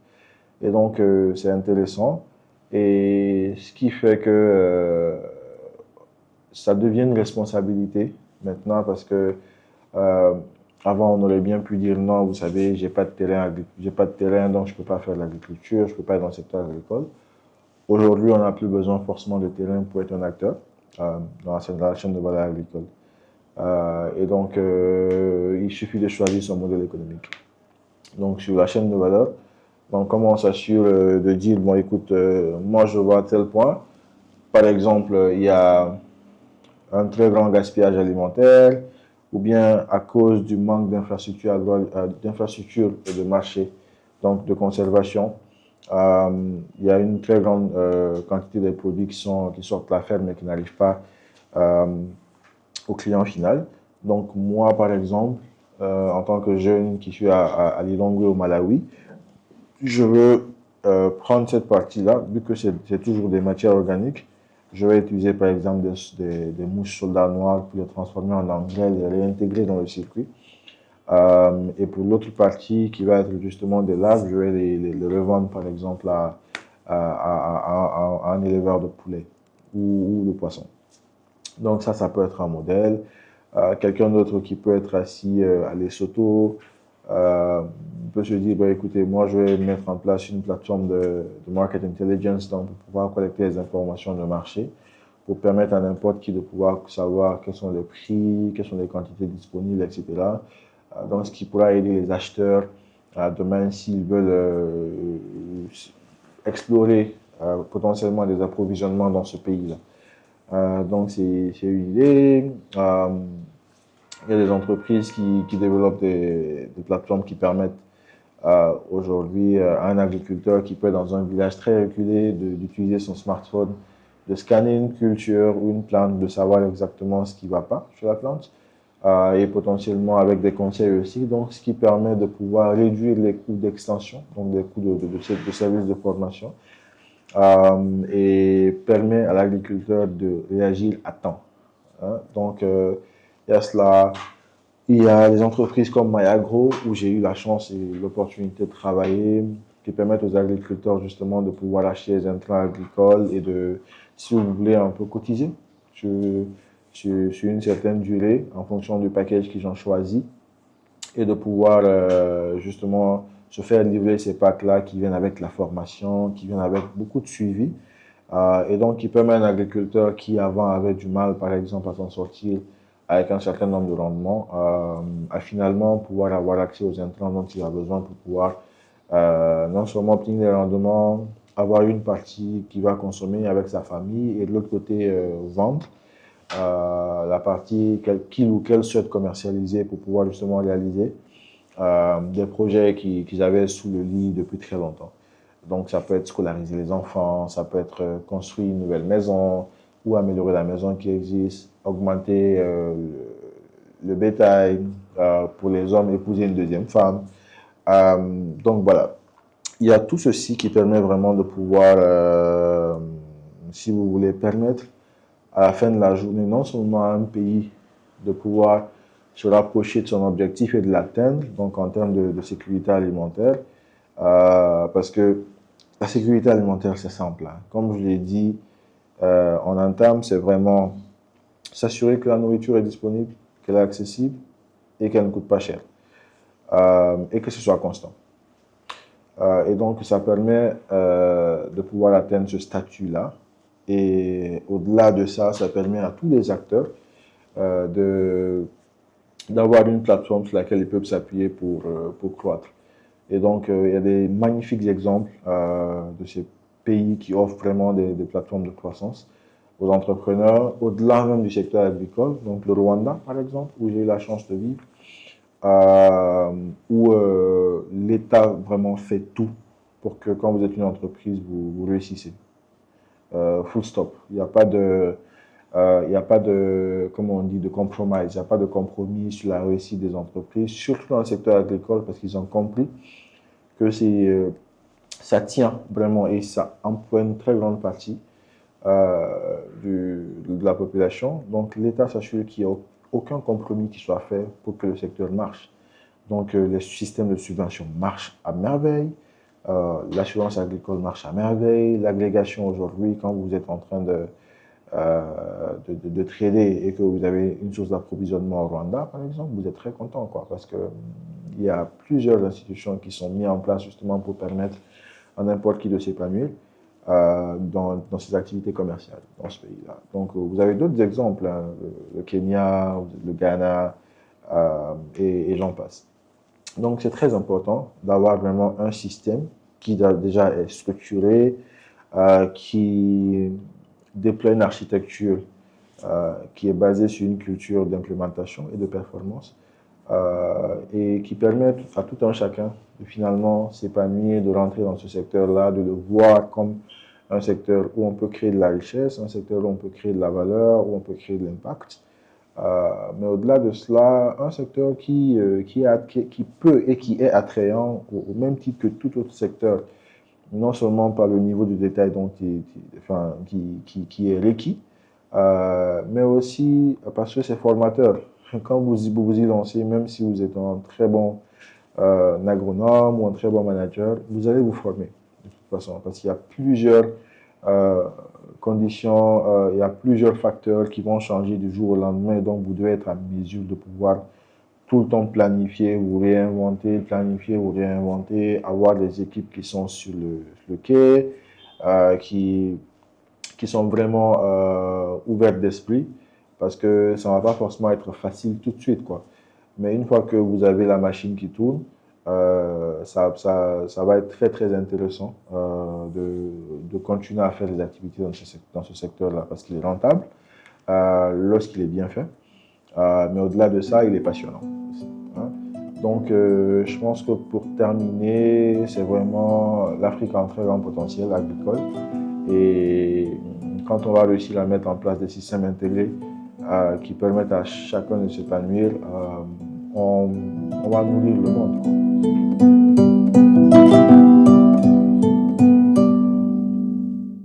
Et donc, c'est intéressant. Et ce qui fait que ça devient une responsabilité maintenant parce que euh, avant, on aurait bien pu dire non, vous savez, j'ai pas de terrain, donc je peux pas faire de l'agriculture, je peux pas être dans le secteur agricole. Aujourd'hui, on n'a plus besoin forcément de terrain pour être un acteur dans la chaîne de valeur agricole. Et donc, il suffit de choisir son modèle économique. Donc, sur la chaîne de valeur, donc, comment on s'assure de dire, bon, écoute, moi, je vois à tel point. Par exemple, il y a un très grand gaspillage alimentaire, ou bien à cause du manque d'infrastructures et de marché, donc de conservation. Il y a une très grande quantité de produits qui sortent de la ferme et qui n'arrivent pas euh, au client final. Donc moi, par exemple, en tant que jeune qui suis à Lilongwe au Malawi, je veux prendre cette partie-là, vu que c'est toujours des matières organiques. Je vais utiliser par exemple des mouches soldats noirs pour les transformer en engrais, les réintégrer dans le circuit. Et pour l'autre partie qui va être justement des larves, je vais les revendre par exemple à un éleveur de poulet ou de poisson. Donc ça peut être un modèle. Quelqu'un d'autre qui peut être assis à Lesotho peut se dire, bah, écoutez, moi je vais mettre en place une plateforme de market intelligence donc, pour pouvoir collecter les informations de marché, pour permettre à n'importe qui de pouvoir savoir quels sont les prix, quelles sont les quantités disponibles, etc. Donc ce qui pourra aider les acheteurs demain s'ils veulent explorer potentiellement des approvisionnements dans ce pays-là. Donc, c'est une idée. Il y a des entreprises qui développent des plateformes qui permettent aujourd'hui à un agriculteur qui peut être dans un village très reculé d'utiliser son smartphone, de scanner une culture ou une plante, de savoir exactement ce qui ne va pas sur la plante et potentiellement avec des conseils aussi. Donc, ce qui permet de pouvoir réduire les coûts d'extension, donc des coûts de services de formation et permet à l'agriculteur de réagir à temps. Hein. Donc, il y a cela. Il y a des entreprises comme Mayagro où j'ai eu la chance et l'opportunité de travailler qui permettent aux agriculteurs justement de pouvoir acheter des intrants agricoles et de, si vous voulez, un peu cotiser sur, sur une certaine durée en fonction du package qu'ils ont choisi et de pouvoir justement se faire livrer ces packs-là qui viennent avec la formation, qui viennent avec beaucoup de suivi. Et donc, qui permet à un agriculteur qui avant avait du mal, par exemple, à s'en sortir avec un certain nombre de rendements, à finalement pouvoir avoir accès aux intrants dont il a besoin pour pouvoir non seulement obtenir des rendements, avoir une partie qui va consommer avec sa famille et de l'autre côté vendre la partie qu'il ou qu'elle souhaite commercialiser pour pouvoir justement réaliser des projets qu'ils avaient sous le lit depuis très longtemps. Donc, ça peut être scolariser les enfants, ça peut être construire une nouvelle maison ou améliorer la maison qui existe, augmenter le bétail pour les hommes, épouser une deuxième femme. Donc, voilà. Il y a tout ceci qui permet vraiment de pouvoir, si vous voulez, permettre à la fin de la journée, non seulement à un pays de pouvoir se rapprocher de son objectif et de l'atteindre, donc en termes de sécurité alimentaire, parce que la sécurité alimentaire, c'est simple. Hein. Comme je l'ai dit en entame, c'est vraiment s'assurer que la nourriture est disponible, qu'elle est accessible et qu'elle ne coûte pas cher. Et que ce soit constant. Et donc, ça permet de pouvoir atteindre ce statut-là. Et au-delà de ça, ça permet à tous les acteurs d'avoir une plateforme sur laquelle ils peuvent s'appuyer pour croître. Et donc, il y a des magnifiques exemples de ces pays qui offrent vraiment des plateformes de croissance aux entrepreneurs, au-delà même du secteur agricole. Donc, le Rwanda, par exemple, où j'ai eu la chance de vivre, où l'État vraiment fait tout pour que quand vous êtes une entreprise, vous réussissez. Full stop. Il n'y a pas de... il n'y a pas de, comment on dit, de compromis. Il n'y a pas de compromis sur la réussite des entreprises, surtout dans le secteur agricole, parce qu'ils ont compris que ça tient vraiment et ça emploie une très grande partie de la population. Donc l'État s'assure qu'il n'y a aucun compromis qui soit fait pour que le secteur marche. Donc les systèmes de subvention marchent à merveille, l'assurance agricole marche à merveille, l'agrégation aujourd'hui, quand vous êtes en train de trader et que vous avez une source d'approvisionnement au Rwanda, par exemple, vous êtes très content, quoi, parce que il y a plusieurs institutions qui sont mises en place justement pour permettre à n'importe qui de s'épanouir dans ses activités commerciales dans ce pays-là. Donc, vous avez d'autres exemples, hein, le Kenya, le Ghana, et j'en passe. Donc, c'est très important d'avoir vraiment un système qui déjà est structuré, qui déploie une architecture qui est basée sur une culture d'implémentation et de performance et qui permet à tout un chacun de finalement s'épanouir, de rentrer dans ce secteur-là, de le voir comme un secteur où on peut créer de la richesse, un secteur où on peut créer de la valeur, où on peut créer de l'impact. Mais au-delà de cela, un secteur qui peut et qui est attrayant au même titre que tout autre secteur, non seulement par le niveau du détail dont qui est requis, mais aussi parce que c'est formateur. Quand vous y lancez, même si vous êtes un très bon agronome ou un très bon manager, vous allez vous former de toute façon, parce qu'il y a plusieurs euh, conditions, il y a plusieurs facteurs qui vont changer du jour au lendemain, donc vous devez être à mesure de pouvoir tout le temps planifier, vous réinventer, planifier, vous réinventer, avoir des équipes qui sont sur le quai, qui sont vraiment ouvertes d'esprit, parce que ça ne va pas forcément être facile tout de suite, quoi. Mais une fois que vous avez la machine qui tourne, ça va être très, très intéressant de continuer à faire des activités dans ce secteur-là, parce qu'il est rentable lorsqu'il est bien fait. Mais au-delà de ça, il est passionnant aussi, hein. Donc, je pense que pour terminer, c'est vraiment l'Afrique a un très grand potentiel agricole. Et quand on va réussir à mettre en place des systèmes intégrés qui permettent à chacun de s'épanouir, on va nourrir le monde, quoi.